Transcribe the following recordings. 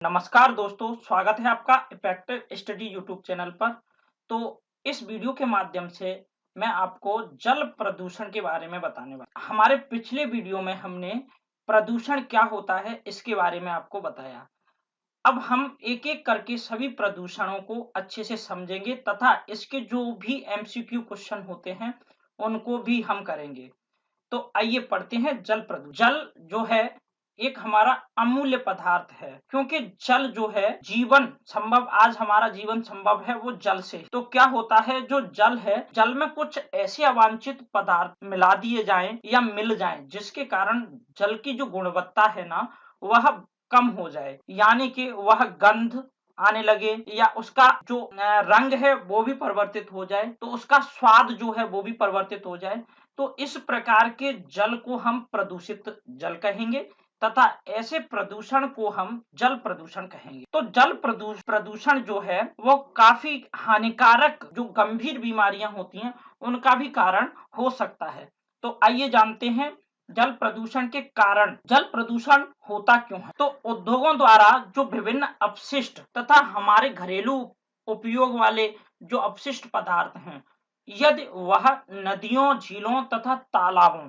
नमस्कार दोस्तों, स्वागत है आपका इफेक्टिव स्टडी यूट्यूब चैनल पर। तो इस वीडियो के माध्यम से मैं आपको जल प्रदूषण के बारे में बताने वाला। हमारे पिछले वीडियो में हमने प्रदूषण क्या होता है इसके बारे में आपको बताया। अब हम एक एक करके सभी प्रदूषणों को अच्छे से समझेंगे तथा इसके जो भी एमसीक्यू क्वेश्चन होते हैं उनको भी हम करेंगे। तो आइए पढ़ते हैं जल प्रदूषण। जल जो है एक हमारा अमूल्य पदार्थ है, क्योंकि जल जो है जीवन संभव, आज हमारा जीवन संभव है वो जल से। तो क्या होता है, जो जल है, जल में कुछ ऐसे अवांछित पदार्थ मिला दिए जाएं या मिल जाएं जिसके कारण जल की जो गुणवत्ता है ना वह कम हो जाए, यानी कि वह गंध आने लगे या उसका जो रंग है वो भी परिवर्तित हो जाए, तो उसका स्वाद जो है वो भी परिवर्तित हो जाए। तो इस प्रकार के जल को हम प्रदूषित जल कहेंगे तथा ऐसे प्रदूषण को हम जल प्रदूषण कहेंगे। तो जल प्रदूषण जो है वो काफी हानिकारक जो गंभीर बीमारियां होती हैं उनका भी कारण हो सकता है। तो आइए जानते हैं जल प्रदूषण के कारण। जल प्रदूषण होता क्यों है? तो उद्योगों द्वारा जो विभिन्न अपशिष्ट तथा हमारे घरेलू उपयोग वाले जो अपशिष्ट पदार्थ हैं, यदि वह नदियों, झीलों तथा तालाबों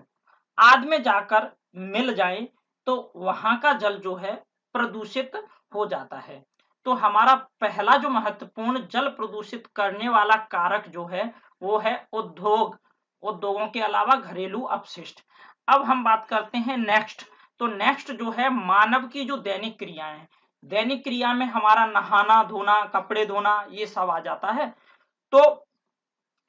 आदि में जाकर मिल जाए तो वहां का जल जो है प्रदूषित हो जाता है। तो हमारा पहला जो महत्वपूर्ण जल प्रदूषित करने वाला कारक जो है वो है उद्योग। उद्योगों के अलावा घरेलू अपशिष्ट। अब हम बात करते हैं नेक्स्ट। तो नेक्स्ट जो है मानव की जो दैनिक क्रियाएं। दैनिक क्रिया में हमारा नहाना धोना, कपड़े धोना, ये सब आ जाता है। तो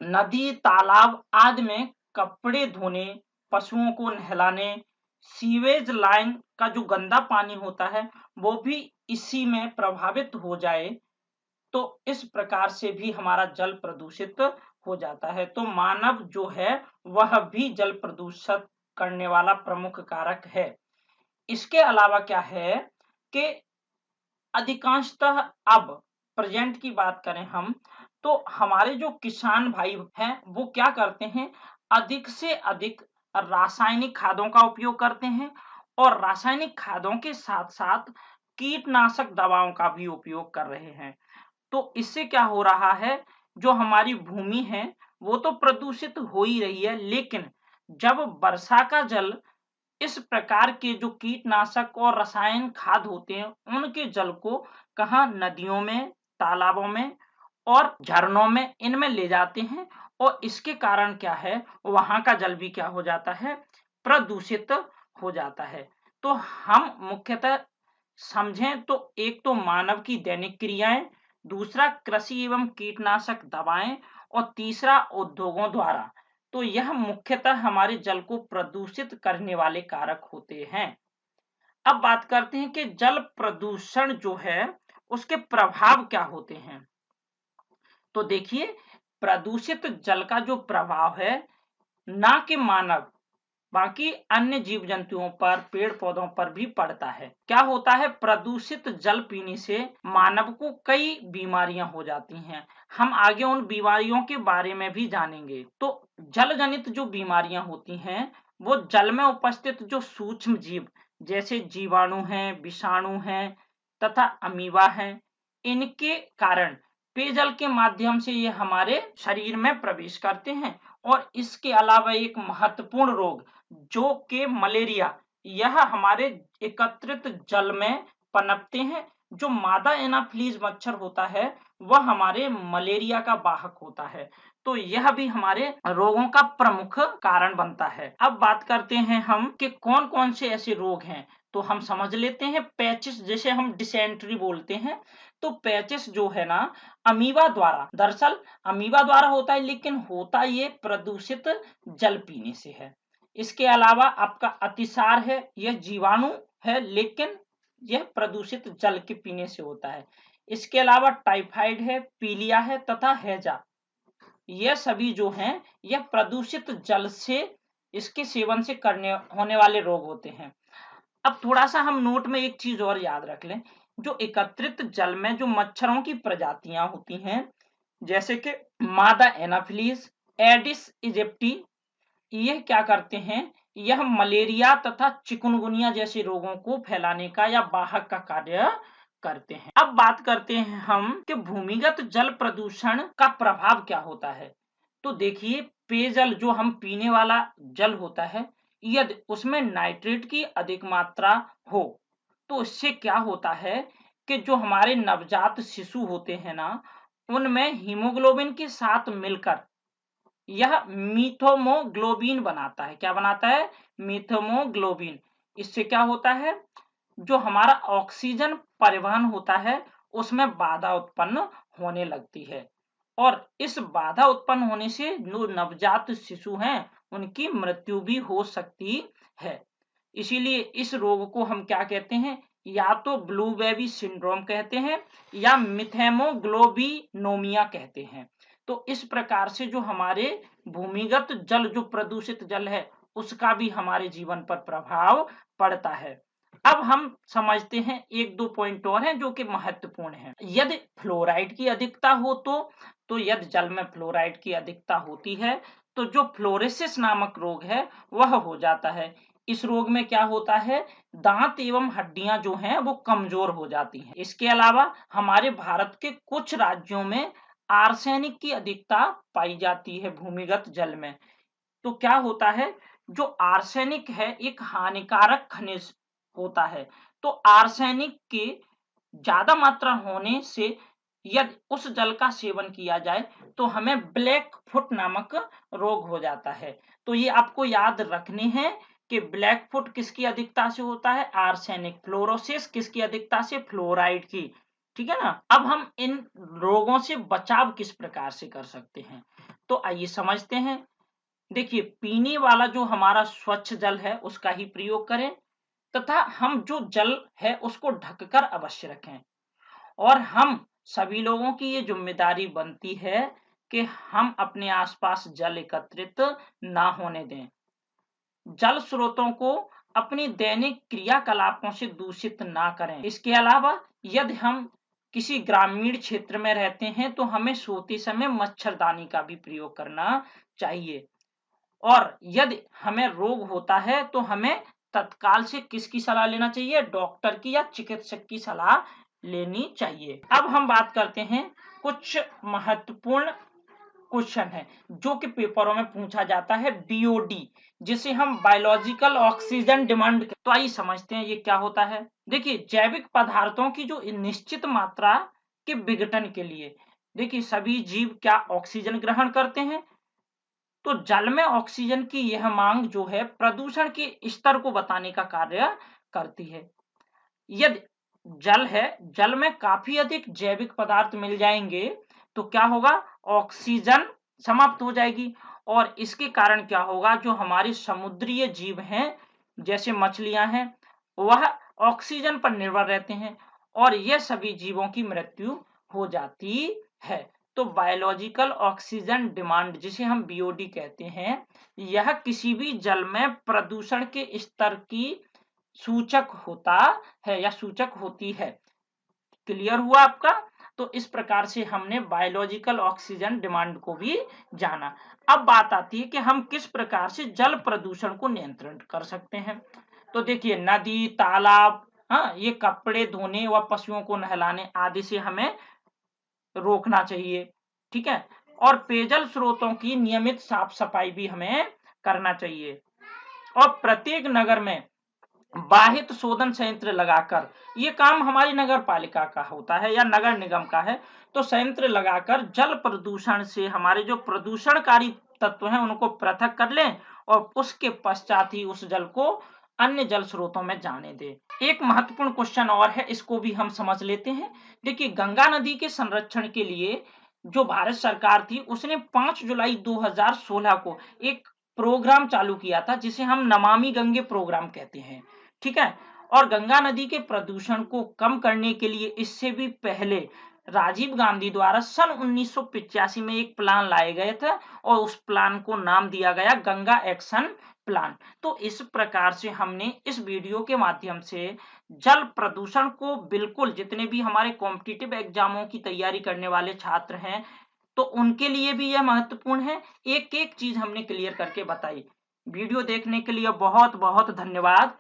नदी, तालाब आदि में कपड़े धोने, पशुओं को नहलाने, सीवेज लाइन का जो गंदा पानी होता है वो भी इसी में प्रभावित हो जाए तो इस प्रकार से भी हमारा जल प्रदूषित हो जाता है। तो मानव जो है वह भी जल प्रदूषित करने वाला प्रमुख कारक है। इसके अलावा क्या है कि अधिकांशतः अब प्रेजेंट की बात करें हम, तो हमारे जो किसान भाई हैं वो क्या करते हैं, अधिक से अधिक रासायनिक खादों का उपयोग करते हैं और रासायनिक खादों के साथ साथ कीटनाशक दवाओं का भी उपयोग कर रहे हैं। तो इससे क्या हो रहा है, जो हमारी भूमि है वो तो प्रदूषित हो ही रही है, लेकिन जब वर्षा का जल इस प्रकार के जो कीटनाशक और रसायन खाद होते हैं उनके जल को कहाँ, नदियों में, तालाबों में और झरनों में, इनमें ले जाते हैं और इसके कारण क्या है, वहां का जल भी क्या हो जाता है, प्रदूषित हो जाता है। तो हम मुख्यतः समझें तो एक तो मानव की दैनिक क्रियाएं, दूसरा कृषि एवं कीटनाशक दवाएं और तीसरा उद्योगों द्वारा। तो यह मुख्यतः हमारे जल को प्रदूषित करने वाले कारक होते हैं। अब बात करते हैं कि जल प्रदूषण जो है उसके प्रभाव क्या होते हैं। तो देखिए, प्रदूषित जल का जो प्रभाव है ना कि मानव, बाकी अन्य जीव जंतुओं पर, पेड़ पौधों पर भी पड़ता है। क्या होता है, प्रदूषित जल पीने से मानव को कई बीमारियां हो जाती हैं। हम आगे उन बीमारियों के बारे में भी जानेंगे। तो जल जनित जो बीमारियां होती हैं वो जल में उपस्थित जो सूक्ष्म जीव जैसे जीवाणु हैं, विषाणु हैं तथा अमीबा हैं, इनके कारण पेयजल के माध्यम से ये हमारे शरीर में प्रवेश करते हैं। और इसके अलावा एक महत्वपूर्ण रोग जो कि मलेरिया, यह हमारे एकत्रित जल में पनपते हैं। जो मादा एनाफिलीज मच्छर होता है वह हमारे मलेरिया का वाहक होता है। तो यह भी हमारे रोगों का प्रमुख कारण बनता है। अब बात करते हैं हम कि कौन कौन से ऐसे रोग हैं। तो हम समझ लेते हैं पैचिस, जैसे हम डिसेंट्री बोलते हैं। तो पैचिस जो है ना, अमीबा द्वारा, दरअसल अमीबा द्वारा होता है, लेकिन होता ये प्रदूषित जल पीने से है। इसके अलावा आपका अतिसार है, यह जीवाणु है लेकिन यह प्रदूषित जल के पीने से होता है। इसके अलावा टाइफाइड है, पीलिया है तथा हैजा, यह सभी जो हैं यह प्रदूषित जल से, इसके सेवन से करने होने वाले रोग होते हैं। अब थोड़ा सा हम नोट में एक चीज और याद रख लें, जो एकत्रित जल में जो मच्छरों की प्रजातियां होती हैं जैसे कि मादा एनाफिलीज, एडिस इजिप्टी, यह क्या करते हैं, यह मलेरिया तथा चिकुनगुनिया जैसे रोगों को फैलाने का या वाहक का कार्य करते हैं। अब बात करते हैं हम कि भूमिगत जल प्रदूषण का प्रभाव क्या होता है। तो देखिए, पेयजल जो हम पीने वाला जल होता है, यदि उसमें नाइट्रेट की अधिक मात्रा हो तो इससे क्या होता है कि जो हमारे नवजात शिशु होते हैं ना, उनमें हीमोग्लोबिन के साथ मिलकर यह मीथोमोग्लोबिन बनाता है। क्या बनाता है? मीथोमोग्लोबिन। इससे क्या होता है, जो हमारा ऑक्सीजन परिवहन होता है उसमें बाधा उत्पन्न होने लगती है और इस बाधा उत्पन्न होने से जो नवजात शिशु हैं उनकी मृत्यु भी हो सकती है। इसीलिए इस रोग को हम क्या कहते हैं, या तो ब्लू बेबी सिंड्रोम कहते हैं या मिथेमोग्लोबिनोमिया कहते हैं। तो इस प्रकार से जो हमारे भूमिगत जल, जो प्रदूषित जल है, उसका भी हमारे जीवन पर प्रभाव पड़ता है। अब हम समझते हैं एक दो पॉइंट और हैं जो कि महत्वपूर्ण हैं। यदि फ्लोराइड की अधिकता हो तो यदि जल में फ्लोराइड की अधिकता होती है तो जो फ्लोरोसिस नामक रोग है वह हो जाता है। इस रोग में क्या होता है, दांत एवं हड्डियां जो हैं वो कमजोर हो जाती हैं। इसके अलावा हमारे भारत के कुछ राज्यों में आर्सेनिक की अधिकता पाई जाती है भूमिगत जल में। तो क्या होता है, जो आर्सेनिक है एक हानिकारक खनिज होता है। तो आर्सेनिक के ज्यादा मात्रा होने से यदि उस जल का सेवन किया जाए तो हमें ब्लैक फुट नामक रोग हो जाता है। तो ये आपको याद रखने हैं कि ब्लैक फुट किसकी अधिकता से होता है, आर्सेनिक। फ्लोरोसिस किसकी अधिकता से, फ्लोराइड की। ठीक है ना। अब हम इन रोगों से बचाव किस प्रकार से कर सकते हैं, तो आइए समझते हैं। देखिए, पीने वाला जो हमारा स्वच्छ जल है उसका ही प्रयोग करें तथा हम जो जल है उसको ढककर अवश्य रखें। और हम सभी लोगों की ये जिम्मेदारी बनती है कि हम अपने आसपास जल एकत्रित ना होने दें। जल स्रोतों को अपनी दैनिक क्रियाकलापों से दूषित ना करें। इसके अलावा यदि हम किसी ग्रामीण क्षेत्र में रहते हैं तो हमें सोते समय मच्छरदानी का भी प्रयोग करना चाहिए। और यदि हमें रोग होता है तो हमें तत्काल से किसकी सलाह लेना चाहिए, डॉक्टर की या चिकित्सक की सलाह लेनी चाहिए। अब हम बात करते हैं कुछ महत्वपूर्ण क्वेश्चन है जो कि पेपरों में पूछा जाता है, बीओडी, जिसे हम बायोलॉजिकल ऑक्सीजन डिमांड। तो आइए समझते हैं ये क्या होता है। देखिए, जैविक पदार्थों की जो निश्चित मात्रा के विघटन के लिए, देखिए सभी जीव क्या ऑक्सीजन ग्रहण करते हैं, तो जल में ऑक्सीजन की यह मांग जो है प्रदूषण के स्तर को बताने का कार्य करती है। यदि जल है, जल में काफी अधिक जैविक पदार्थ मिल जाएंगे तो क्या होगा, ऑक्सीजन समाप्त हो जाएगी और इसके कारण क्या होगा, जो हमारे समुद्रीय जीव हैं जैसे मछलियां हैं वह ऑक्सीजन पर निर्भर रहते हैं और यह सभी जीवों की मृत्यु हो जाती है। तो बायोलॉजिकल ऑक्सीजन डिमांड, जिसे हम बीओडी कहते हैं, यह किसी भी जल में प्रदूषण के स्तर की सूचक होता है या सूचक होती है। क्लियर हुआ आपका। तो इस प्रकार से हमने बायोलॉजिकल ऑक्सीजन डिमांड को भी जाना। अब बात आती है कि हम किस प्रकार से जल प्रदूषण को नियंत्रण कर सकते हैं। तो देखिए, नदी, तालाब, हाँ, ये कपड़े धोने व पशुओं को नहलाने आदि से हमें रोकना चाहिए। ठीक है। और पेयजल स्रोतों की नियमित साफ सफाई भी हमें करना चाहिए और प्रत्येक नगर में बाहित शोधन संयंत्र लगाकर, ये काम हमारी नगर पालिका का होता है या नगर निगम का है, तो संयंत्र लगाकर जल प्रदूषण से हमारे जो प्रदूषणकारी तत्व हैं उनको पृथक कर लें और उसके पश्चात ही उस जल को अन्य जल स्रोतों में जाने दें। एक महत्वपूर्ण क्वेश्चन और है, इसको भी हम समझ लेते हैं। देखिए, गंगा नदी के संरक्षण के लिए जो भारत सरकार थी उसने 5 जुलाई 2016 को एक प्रोग्राम चालू किया था जिसे हम नमामि गंगे प्रोग्राम कहते हैं। ठीक है। और गंगा नदी के प्रदूषण को कम करने के लिए इससे भी पहले राजीव गांधी द्वारा सन 1985 में एक प्लान लाए गए थे और उस प्लान को नाम दिया गया गंगा एक्शन प्लान। तो इस प्रकार से हमने इस वीडियो के माध्यम से जल प्रदूषण को, बिल्कुल जितने भी हमारे कॉम्पिटिटिव एग्जामों की तैयारी करने वाले छात्र हैं तो उनके लिए भी यह महत्वपूर्ण है, एक एक चीज हमने क्लियर करके बताई। वीडियो देखने के लिए बहुत बहुत धन्यवाद।